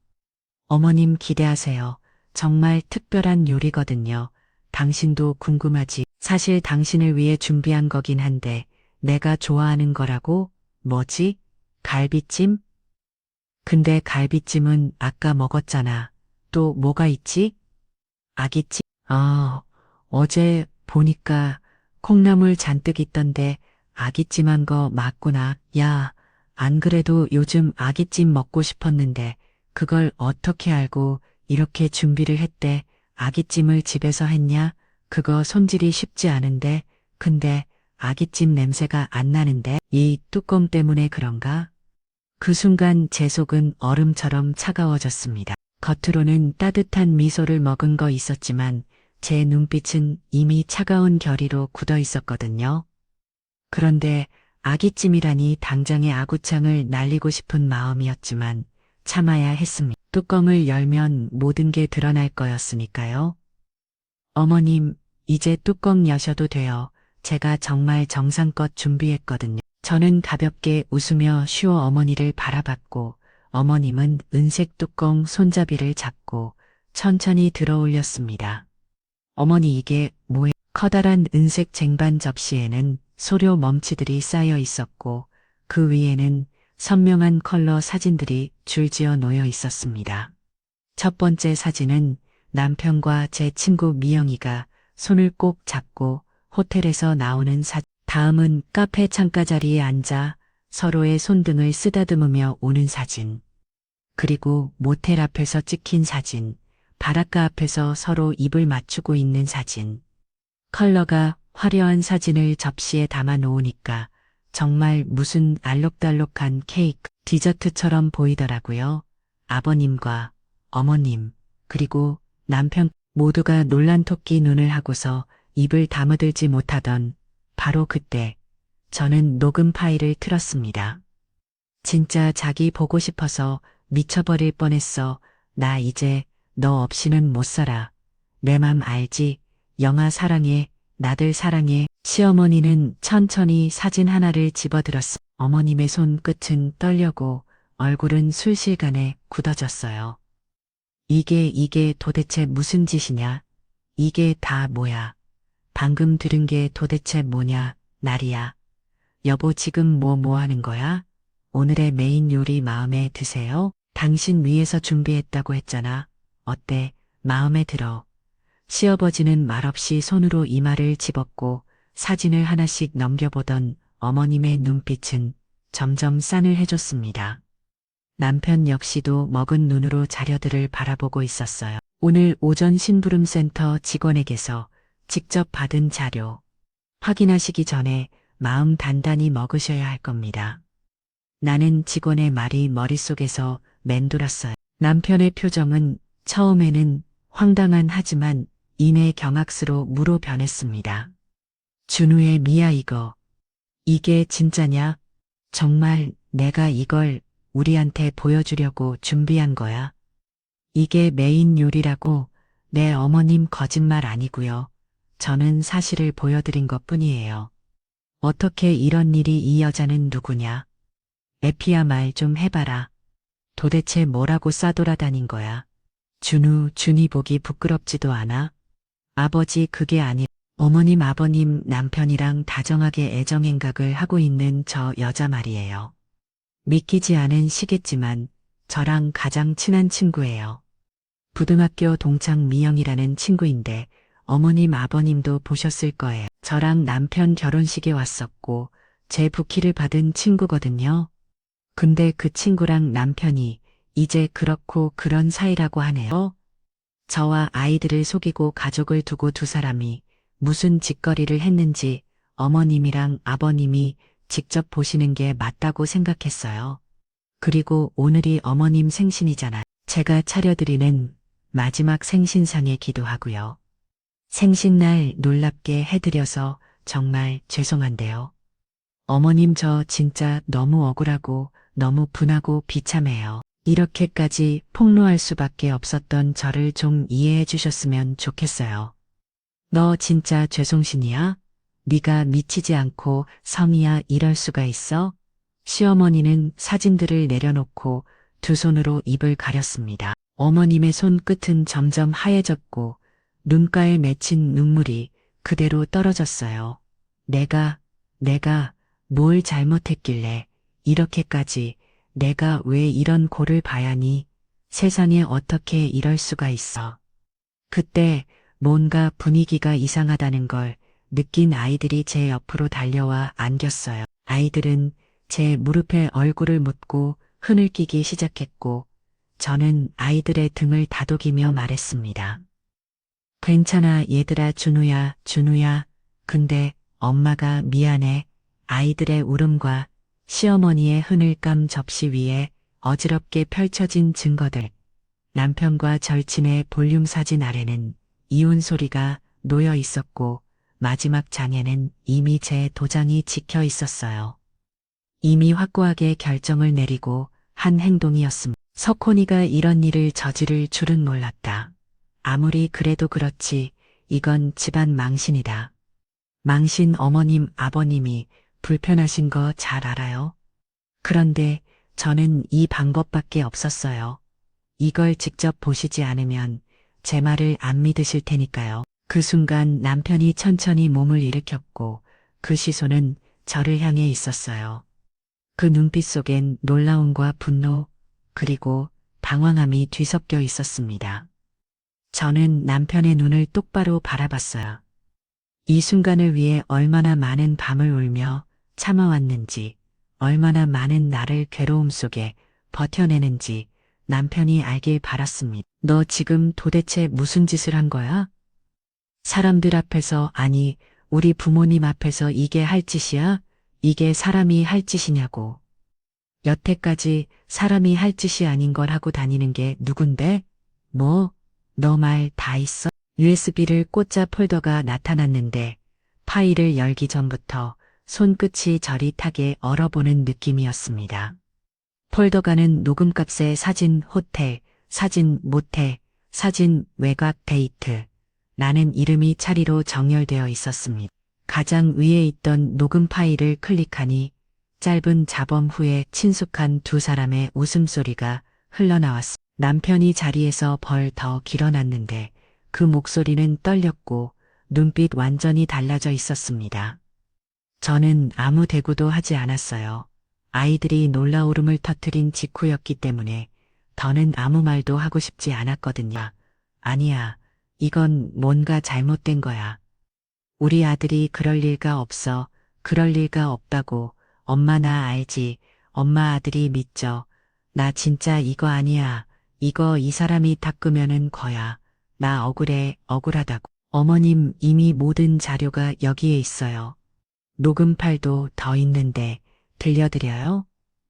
어머님 기대하세요. 정말 특별한 요리거든요. 당신도 궁금하지? 사실 당신을 위해 준비한 거긴 한데 내가 좋아하는 거라고? 뭐지? 갈비찜? 근데 갈비찜은 아까 먹었잖아. 또 뭐가 있지? 아기찜? 어제 보니까 콩나물 잔뜩 있던데 아기찜한 거 맞구나. 야, 안 그래도 요즘 아기찜 먹고 싶었는데 그걸 어떻게 알고 이렇게 준비를 했대. 아기찜을 집에서 했냐? 그거 손질이 쉽지 않은데. 근데 아기찜 냄새가 안 나는데 이 뚜껑 때문에 그런가? 그 순간 제 속은 얼음처럼 차가워졌습니다. 겉으로는 따뜻한 미소를 머금 거 있었지만 제 눈빛은 이미 차가운 결의로 굳어 있었거든요. 그런데 아기찜이라니 당장의 아구창을 날리고 싶은 마음이었지만 참아야 했습니다. 뚜껑을 열면 모든 게 드러날 거였으니까요. 어머님, 이제 뚜껑 여셔도 돼요. 제가 정말 정성껏 준비했거든요. 저는 가볍게 웃으며 쉬어 어머니를 바라봤고 어머님은 은색 뚜껑 손잡이를 잡고 천천히 들어올렸습니다. 어머니 이게 뭐예요? 커다란 은색 쟁반 접시에는 소료 멈치들이 쌓여 있었고 그 위에는 선명한 컬러 사진들이 줄지어 놓여 있었습니다. 첫 번째 사진은 남편과 제 친구 미영이가 손을 꼭 잡고 호텔에서 나오는 사진. 다음은 카페 창가 자리에 앉아 서로의 손등을 쓰다듬으며 오는 사진. 그리고 모텔 앞에서 찍힌 사진. 바닷가 앞에서 서로 입을 맞추고 있는 사진. 컬러가 화려한 사진을 접시에 담아 놓으니까 정말 무슨 알록달록한 케이크, 디저트처럼 보이더라고요. 아버님과 어머님, 그리고 남편 모두가 놀란 토끼 눈을 하고서 입을 다무들지 못하던 바로 그때 저는 녹음 파일을 틀었습니다. 진짜 자기 보고 싶어서 미쳐버릴 뻔했어. 나 이제 너 없이는 못 살아. 내 맘 알지? 영아 사랑해. 나들 사랑해. 시어머니는 천천히 사진 하나를 집어들었어. 어머님의 손끝은 떨려고 얼굴은 순식간에 굳어졌어요. 이게 도대체 무슨 짓이냐? 이게 다 뭐야? 방금 들은 게 도대체 뭐냐? 나리야. 여보 지금 뭐 하는 거야? 오늘의 메인 요리 마음에 드세요? 당신 위해서 준비했다고 했잖아. 어때? 마음에 들어. 시어버지는 말없이 손으로 이마를 집었고 사진을 하나씩 넘겨보던 어머님의 눈빛은 점점 싸늘해졌습니다. 남편 역시도 먹은 눈으로 자료들을 바라보고 있었어요. 오늘 오전 심부름센터 직원에게서 직접 받은 자료. 확인하시기 전에 마음 단단히 먹으셔야 할 겁니다. 나는 직원의 말이 머릿속에서 맴돌았어요. 남편의 표정은 처음에는 황당한 하지만 이내 경악스로 무로 변했습니다. 준우의 미야 이게 진짜냐? 정말 내가 이걸 우리한테 보여주려고 준비한 거야? 이게 메인 요리라고? 내 어머님 거짓말 아니고요. 저는 사실을 보여드린 것 뿐이에요. 어떻게 이런 일이 이 여자는 누구냐? 에피야 말 좀 해봐라. 도대체 뭐라고 싸돌아다닌 거야? 준이 보기 부끄럽지도 않아? 아버지 그게 아니. 어머님 아버님 남편이랑 다정하게 애정행각을 하고 있는 저 여자 말이에요. 믿기지 않으시겠지만 저랑 가장 친한 친구예요. 고등학교 동창 미영이라는 친구인데 어머님 아버님도 보셨을 거예요. 저랑 남편 결혼식에 왔었고 제 부키를 받은 친구거든요. 근데 그 친구랑 남편이 이제 그렇고 그런 사이라고 하네요. 저와 아이들을 속이고 가족을 두고 두 사람이 무슨 짓거리를 했는지 어머님이랑 아버님이 직접 보시는 게 맞다고 생각했어요. 그리고 오늘이 어머님 생신이잖아요. 제가 차려드리는 마지막 생신상에 기도하고요. 생신날 놀랍게 해드려서 정말 죄송한데요. 어머님 저 진짜 너무 억울하고 너무 분하고 비참해요. 이렇게까지 폭로할 수밖에 없었던 저를 좀 이해해 주셨으면 좋겠어요. 너 진짜 죄송신이야? 네가 미치지 않고 성이야 이럴 수가 있어? 시어머니는 사진들을 내려놓고 두 손으로 입을 가렸습니다. 어머님의 손끝은 점점 하얘졌고 눈가에 맺힌 눈물이 그대로 떨어졌어요. 내가 뭘 잘못했길래 이렇게까지 내가 왜 이런 고를 봐야 하니? 세상에 어떻게 이럴 수가 있어. 그때 뭔가 분위기가 이상하다는 걸 느낀 아이들이 제 옆으로 달려와 안겼어요. 아이들은 제 무릎에 얼굴을 묻고 흐느끼기 시작했고 저는 아이들의 등을 다독이며 말했습니다. 괜찮아 얘들아 준우야. 근데 엄마가 미안해. 아이들의 울음과 시어머니의 흐늘감 접시 위에 어지럽게 펼쳐진 증거들. 남편과 절친의 볼륨 사진 아래는 이혼 소리가 놓여 있었고 마지막 장에는 이미 제 도장이 찍혀 있었어요. 이미 확고하게 결정을 내리고 한 행동이었습니다. 석훈이가 이런 일을 저지를 줄은 몰랐다. 아무리 그래도 그렇지 이건 집안 망신이다. 망신 어머님 아버님이 불편하신 거 잘 알아요. 그런데 저는 이 방법밖에 없었어요. 이걸 직접 보시지 않으면 제 말을 안 믿으실 테니까요. 그 순간 남편이 천천히 몸을 일으켰고 그 시선은 저를 향해 있었어요. 그 눈빛 속엔 놀라움과 분노, 그리고 당황함이 뒤섞여 있었습니다. 저는 남편의 눈을 똑바로 바라봤어요. 이 순간을 위해 얼마나 많은 밤을 울며 참아왔는지, 얼마나 많은 나를 괴로움 속에 버텨내는지 남편이 알길 바랐습니다. 너 지금 도대체 무슨 짓을 한 거야? 사람들 앞에서, 아니, 우리 부모님 앞에서 이게 할 짓이야? 이게 사람이 할 짓이냐고. 여태까지 사람이 할 짓이 아닌 걸 하고 다니는 게 누군데? 뭐? 너 말 다 있어? USB를 꽂자 폴더가 나타났는데 파일을 열기 전부터 손끝이 저릿하게 얼어보는 느낌이었습니다. 폴더가는 녹음값의 사진 호텔, 사진 모텔, 사진 외곽 데이트, 라는 이름이 차리로 정렬되어 있었습니다. 가장 위에 있던 녹음 파일을 클릭하니 짧은 잡음 후에 친숙한 두 사람의 웃음소리가 흘러나왔습니다. 남편이 자리에서 벌 더 길어났는데 그 목소리는 떨렸고 눈빛 완전히 달라져 있었습니다. 저는 아무 대꾸도 하지 않았어요. 아이들이 놀라울음을 터뜨린 직후였기 때문에 더는 아무 말도 하고 싶지 않았거든요. 아니야, 이건 뭔가 잘못된 거야. 우리 아들이 그럴 리가 없어. 그럴 리가 없다고. 엄마 나 알지. 엄마 아들이 믿죠. 나 진짜 이거 아니야. 이거 이 사람이 닦으면은 거야. 나 억울해, 억울하다고. 어머님 이미 모든 자료가 여기에 있어요. 녹음팔도 더 있는데 들려드려요?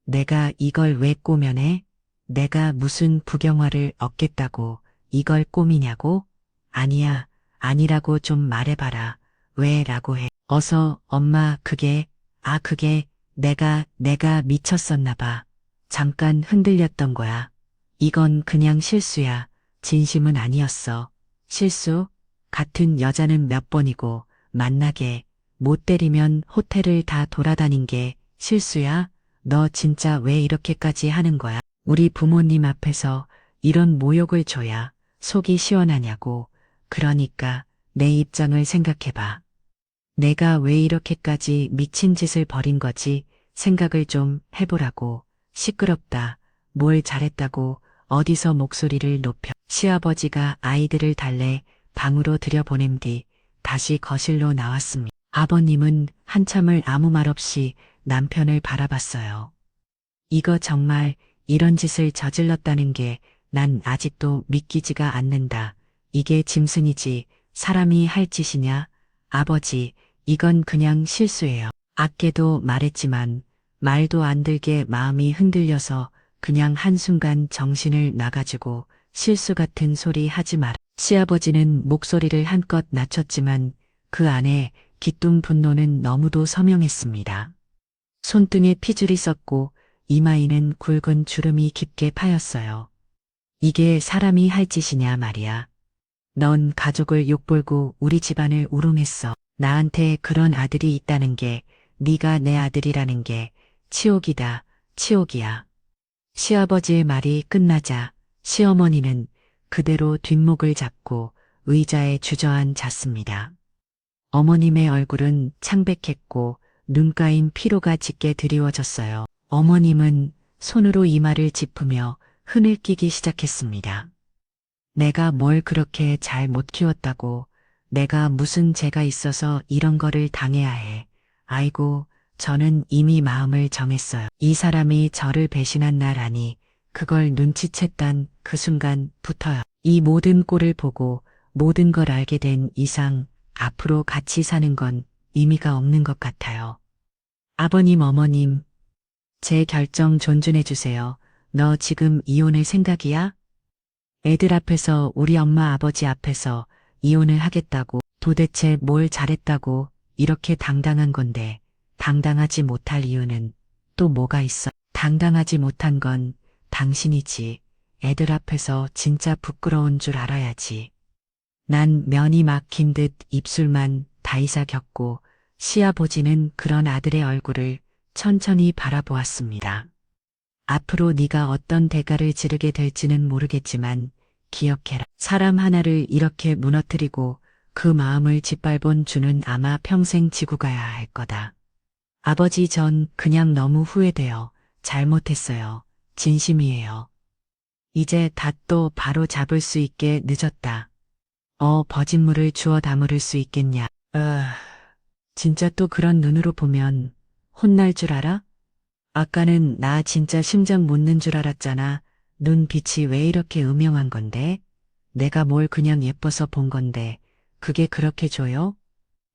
내가 이걸 왜 꼬면해? 내가 무슨 부경화를 얻겠다고 이걸 꼬미냐고? 아니야, 아니라고 좀 말해봐라. 왜 라고 해. 어서 엄마 그게 내가 미쳤었나 봐. 잠깐 흔들렸던 거야. 이건 그냥 실수야. 진심은 아니었어. 실수? 같은 여자는 몇 번이고 만나게 못 때리면 호텔을 다 돌아다닌 게 실수야? 너 진짜 왜 이렇게까지 하는 거야? 우리 부모님 앞에서 이런 모욕을 줘야 속이 시원하냐고. 그러니까 내 입장을 생각해봐. 내가 왜 이렇게까지 미친 짓을 벌인 거지 생각을 좀 해보라고. 시끄럽다. 뭘 잘했다고 어디서 목소리를 높여. 시아버지가 아이들을 달래 방으로 들여보낸 뒤 다시 거실로 나왔습니다. 아버님은 한참을 아무 말 없이 남편을 바라봤어요. 이거 정말 이런 짓을 저질렀다는 게 난 아직도 믿기지가 않는다. 이게 짐승이지 사람이 할 짓이냐? 아버지, 이건 그냥 실수예요. 아껴도 말했지만 말도 안 들게 마음이 흔들려서 그냥 한순간 정신을 나가지고 실수 같은 소리 하지 마라. 시아버지는 목소리를 한껏 낮췄지만 그 안에 기뚱 분노는 너무도 서명했습니다. 손등에 피줄이 섰고 이마에는 굵은 주름이 깊게 파였어요. 이게 사람이 할 짓이냐 말이야. 넌 가족을 욕보고 우리 집안을 우롱했어. 나한테 그런 아들이 있다는 게 네가 내 아들이라는 게 치욕이다. 치욕이야. 시아버지의 말이 끝나자 시어머니는 그대로 뒷목을 잡고 의자에 주저앉았습니다. 어머님의 얼굴은 창백했고 눈가인 피로가 짙게 드리워졌어요. 어머님은 손으로 이마를 짚으며 흐느끼기 시작했습니다. 내가 뭘 그렇게 잘 못 키웠다고, 내가 무슨 죄가 있어서 이런 거를 당해야 해. 아이고, 저는 이미 마음을 정했어요. 이 사람이 저를 배신한 날 아니, 그걸 눈치챘단 그 순간부터요. 이 모든 꼴을 보고 모든 걸 알게 된 이상 앞으로 같이 사는 건 의미가 없는 것 같아요. 아버님, 어머님, 제 결정 존중해 주세요. 너 지금 이혼할 생각이야? 애들 앞에서 우리 엄마 아버지 앞에서 이혼을 하겠다고 도대체 뭘 잘했다고 이렇게 당당한 건데 당당하지 못할 이유는 또 뭐가 있어? 당당하지 못한 건 당신이지. 애들 앞에서 진짜 부끄러운 줄 알아야지. 난 면이 막힌 듯 입술만 다이사 겪고 시아버지는 그런 아들의 얼굴을 천천히 바라보았습니다. 앞으로 네가 어떤 대가를 지르게 될지는 모르겠지만 기억해라. 사람 하나를 이렇게 무너뜨리고 그 마음을 짓밟은 주는 아마 평생 지고 가야 할 거다. 아버지, 전 그냥 너무 후회돼요. 잘못했어요. 진심이에요. 이제 다 또 바로 잡을 수 있게 늦었다. 버진물을 주워 담을 수 있겠냐. 진짜 또 그런 눈으로 보면 혼날 줄 알아? 아까는 나 진짜 심장 못 는 줄 알았잖아. 눈빛이 왜 이렇게 음영한 건데? 내가 뭘 그냥 예뻐서 본 건데 그게 그렇게 줘요?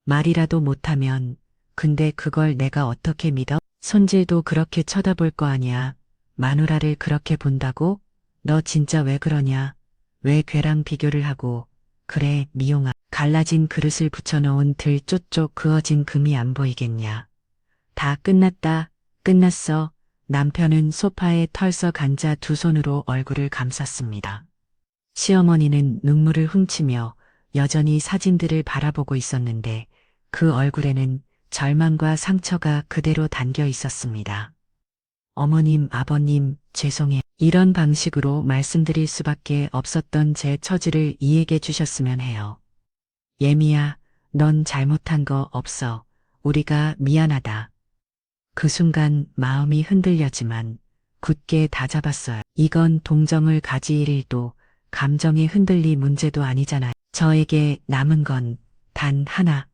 말이라도 못하면 근데 그걸 내가 어떻게 믿어? 손질도 그렇게 쳐다볼 거 아니야. 마누라를 그렇게 본다고? 너 진짜 왜 그러냐? 왜 괴랑 비교를 하고 그래 미용아. 갈라진 그릇을 붙여놓은 들 쪽쪽 그어진 금이 안 보이겠냐. 다 끝났다. 끝났어. 남편은 소파에 털썩 앉아 두 손으로 얼굴을 감쌌습니다. 시어머니는 눈물을 훔치며 여전히 사진들을 바라보고 있었는데 그 얼굴에는 절망과 상처가 그대로 담겨 있었습니다. 어머님, 아버님, 죄송해. 이런 방식으로 말씀드릴 수밖에 없었던 제 처지를 이해해 주셨으면 해요. 예미야, 넌 잘못한 거 없어. 우리가 미안하다. 그 순간 마음이 흔들렸지만 굳게 다잡았어요. 이건 동정을 가질 일도 감정이 흔들릴 문제도 아니잖아요. 저에게 남은 건 단 하나,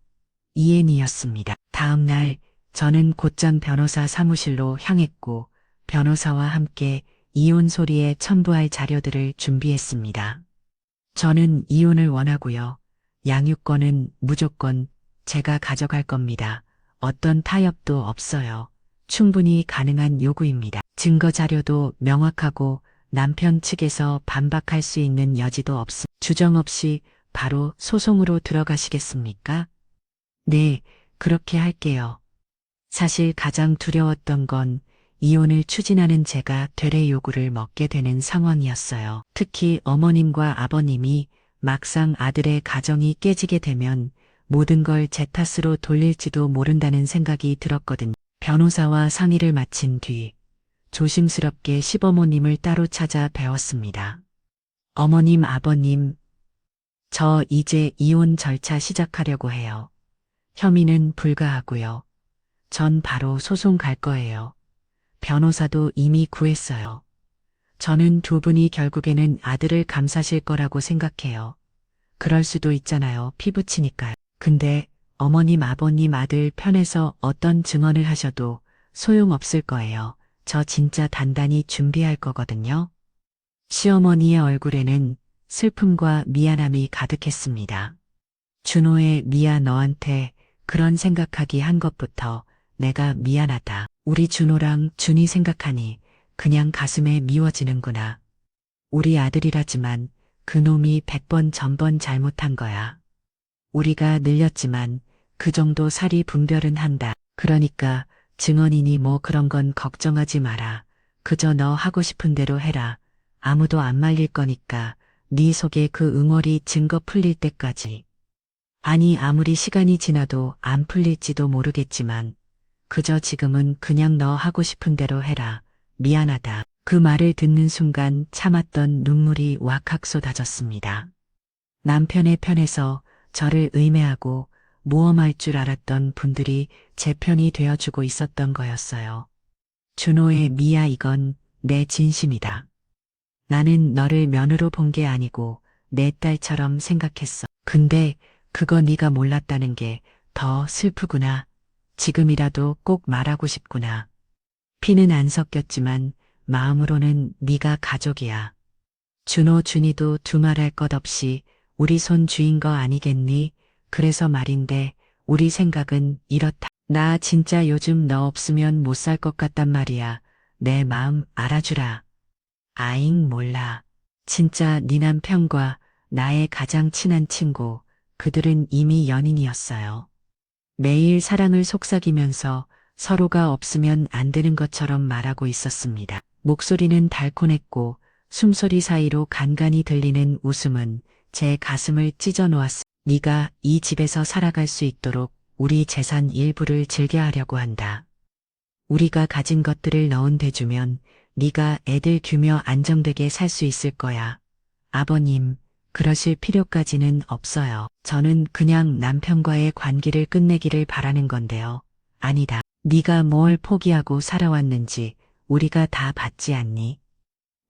이엔이었습니다. 다음 날 저는 곧장 변호사 사무실로 향했고 변호사와 함께 이혼 소리에 첨부할 자료들을 준비했습니다. 저는 이혼을 원하고요. 양육권은 무조건 제가 가져갈 겁니다. 어떤 타협도 없어요. 충분히 가능한 요구입니다. 증거 자료도 명확하고 남편 측에서 반박할 수 있는 여지도 없음. 주정 없이 바로 소송으로 들어가시겠습니까? 네, 그렇게 할게요. 사실 가장 두려웠던 건 이혼을 추진하는 제가 되레 요구를 먹게 되는 상황이었어요. 특히 어머님과 아버님이 막상 아들의 가정이 깨지게 되면 모든 걸 제 탓으로 돌릴지도 모른다는 생각이 들었거든요. 변호사와 상의를 마친 뒤 조심스럽게 시버모님을 따로 찾아 배웠습니다. 어머님, 아버님, 저 이제 이혼 절차 시작하려고 해요. 혐의는 불가하고요. 전 바로 소송 갈 거예요. 변호사도 이미 구했어요. 저는 두 분이 결국에는 아들을 감사실 거라고 생각해요. 그럴 수도 있잖아요. 피부치니까요. 근데 어머님, 아버님 아들 편에서 어떤 증언을 하셔도 소용없을 거예요. 저 진짜 단단히 준비할 거거든요. 시어머니의 얼굴에는 슬픔과 미안함이 가득했습니다. 준호의 미야, 너한테 그런 생각하기 한 것부터 내가 미안하다. 우리 준호랑 준이 생각하니 그냥 가슴에 미워지는구나. 우리 아들이라지만 그놈이 100번 전번 잘못한 거야. 우리가 늘렸지만 그 정도 살이 분별은 한다. 그러니까 증언이니 뭐 그런 건 걱정하지 마라. 그저 너 하고 싶은 대로 해라. 아무도 안 말릴 거니까 네 속에 그 응어리 증거 풀릴 때까지. 아니 아무리 시간이 지나도 안 풀릴지도 모르겠지만 그저 지금은 그냥 너 하고 싶은 대로 해라. 미안하다. 그 말을 듣는 순간 참았던 눈물이 왁칵 쏟아졌습니다. 남편의 편에서 저를 의매하고 모험할 줄 알았던 분들이 제 편이 되어주고 있었던 거였어요. 준호의 미야, 이건 내 진심이다. 나는 너를 며느로 본 게 아니고 내 딸처럼 생각했어. 근데 그거 네가 몰랐다는 게 더 슬프구나. 지금이라도 꼭 말하고 싶구나. 피는 안 섞였지만 마음으로는 네가 가족이야. 준호, 준이도 두말할 것 없이 우리 손 쥐인 거 아니겠니? 그래서 말인데 우리 생각은 이렇다. 나 진짜 요즘 너 없으면 못 살 것 같단 말이야. 내 마음 알아주라. 아잉, 몰라. 진짜 네 남편과 나의 가장 친한 친구, 그들은 이미 연인이었어요. 매일 사랑을 속삭이면서 서로가 없으면 안 되는 것처럼 말하고 있었습니다. 목소리는 달콤했고 숨소리 사이로 간간히 들리는 웃음은 제 가슴을 찢어 놓았습니다. 네가 이 집에서 살아갈 수 있도록 우리 재산 일부를 즐겨하려고 한다. 우리가 가진 것들을 너은데 주면 네가 애들 규며 안정되게 살 수 있을 거야. 아버님, 그러실 필요까지는 없어요. 저는 그냥 남편과의 관계를 끝내기를 바라는 건데요. 아니다. 네가 뭘 포기하고 살아왔는지 우리가 다 받지 않니?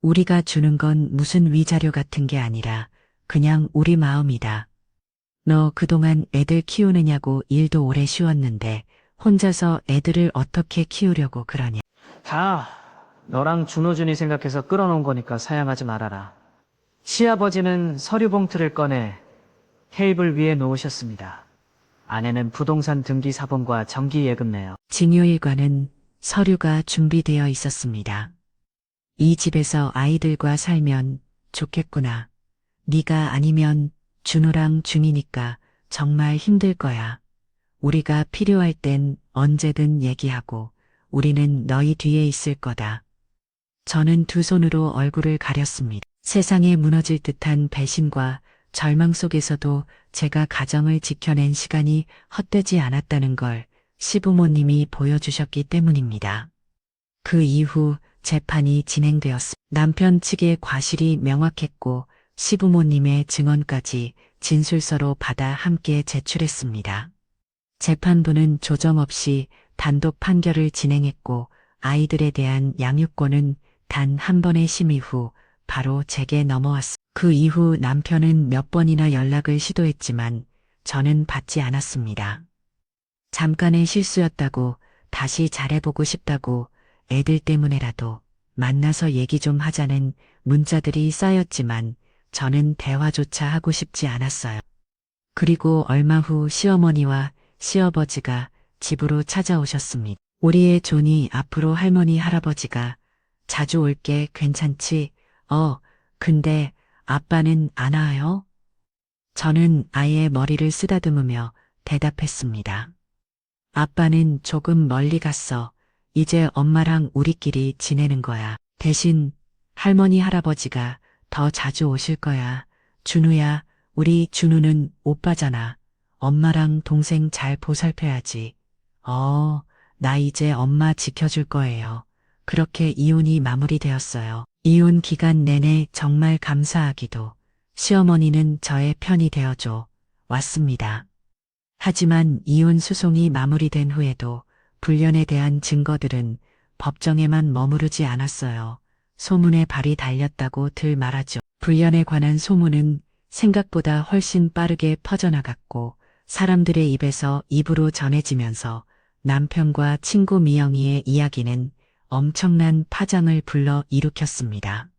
우리가 주는 건 무슨 위자료 같은 게 아니라 그냥 우리 마음이다. 너 그동안 애들 키우느냐고 일도 오래 쉬웠는데 혼자서 애들을 어떻게 키우려고 그러냐. 다 너랑 준호준이 생각해서 끌어놓은 거니까 사양하지 말아라. 시아버지는 서류 봉투를 꺼내 테이블 위에 놓으셨습니다. 아내는 부동산 등기 사본과 정기 예금내요. 증여일과는 서류가 준비되어 있었습니다. 이 집에서 아이들과 살면 좋겠구나. 네가 아니면 준호랑 준이니까 정말 힘들 거야. 우리가 필요할 땐 언제든 얘기하고 우리는 너희 뒤에 있을 거다. 저는 두 손으로 얼굴을 가렸습니다. 세상에 무너질 듯한 배신과 절망 속에서도 제가 가정을 지켜낸 시간이 헛되지 않았다는 걸 시부모님이 보여주셨기 때문입니다. 그 이후 재판이 진행되었습니다. 남편 측의 과실이 명확했고 시부모님의 증언까지 진술서로 받아 함께 제출했습니다. 재판부는 조정 없이 단독 판결을 진행했고 아이들에 대한 양육권은 단 한 번의 심의 후 바로 제게 넘어왔습니다. 그 이후 남편은 몇 번이나 연락을 시도했지만 저는 받지 않았습니다. 잠깐의 실수였다고, 다시 잘해보고 싶다고, 애들 때문에라도 만나서 얘기 좀 하자는 문자들이 쌓였지만 저는 대화조차 하고 싶지 않았어요. 그리고 얼마 후 시어머니와 시아버지가 집으로 찾아오셨습니다. 우리의 존이 앞으로 할머니 할아버지가 자주 올게 괜찮지? 근데 아빠는 안 와요? 저는 아이의 머리를 쓰다듬으며 대답했습니다. 아빠는 조금 멀리 갔어. 이제 엄마랑 우리끼리 지내는 거야. 대신 할머니 할아버지가 더 자주 오실 거야. 준우야, 우리 준우는 오빠잖아. 엄마랑 동생 잘 보살펴야지. 나 이제 엄마 지켜줄 거예요. 그렇게 이혼이 마무리되었어요. 이혼 기간 내내 정말 감사하기도 시어머니는 저의 편이 되어줘 왔습니다. 하지만 이혼 소송이 마무리된 후에도 불륜에 대한 증거들은 법정에만 머무르지 않았어요. 소문에 발이 달렸다고 들 말하죠. 불륜에 관한 소문은 생각보다 훨씬 빠르게 퍼져나갔고 사람들의 입에서 입으로 전해지면서 남편과 친구 미영이의 이야기는 엄청난 파장을 불러 일으켰습니다.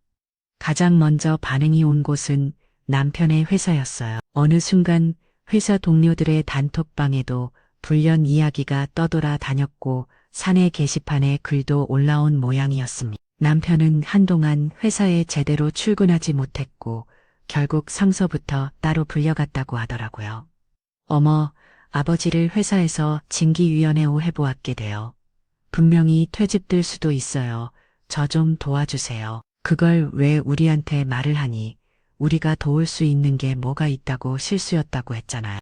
가장 먼저 반응이 온 곳은 남편의 회사였어요. 어느 순간 회사 동료들의 단톡방에도 불륜 이야기가 떠돌아 다녔고 사내 게시판에 글도 올라온 모양이었습니다. 남편은 한동안 회사에 제대로 출근하지 못했고 결국 상서부터 따로 불려갔다고 하더라고요. 어머, 아버지를 회사에서 징계위원회 오해보았게 돼요. 분명히 퇴직될 수도 있어요. 저 좀 도와주세요. 그걸 왜 우리한테 말을 하니? 우리가 도울 수 있는 게 뭐가 있다고 실수였다고 했잖아요.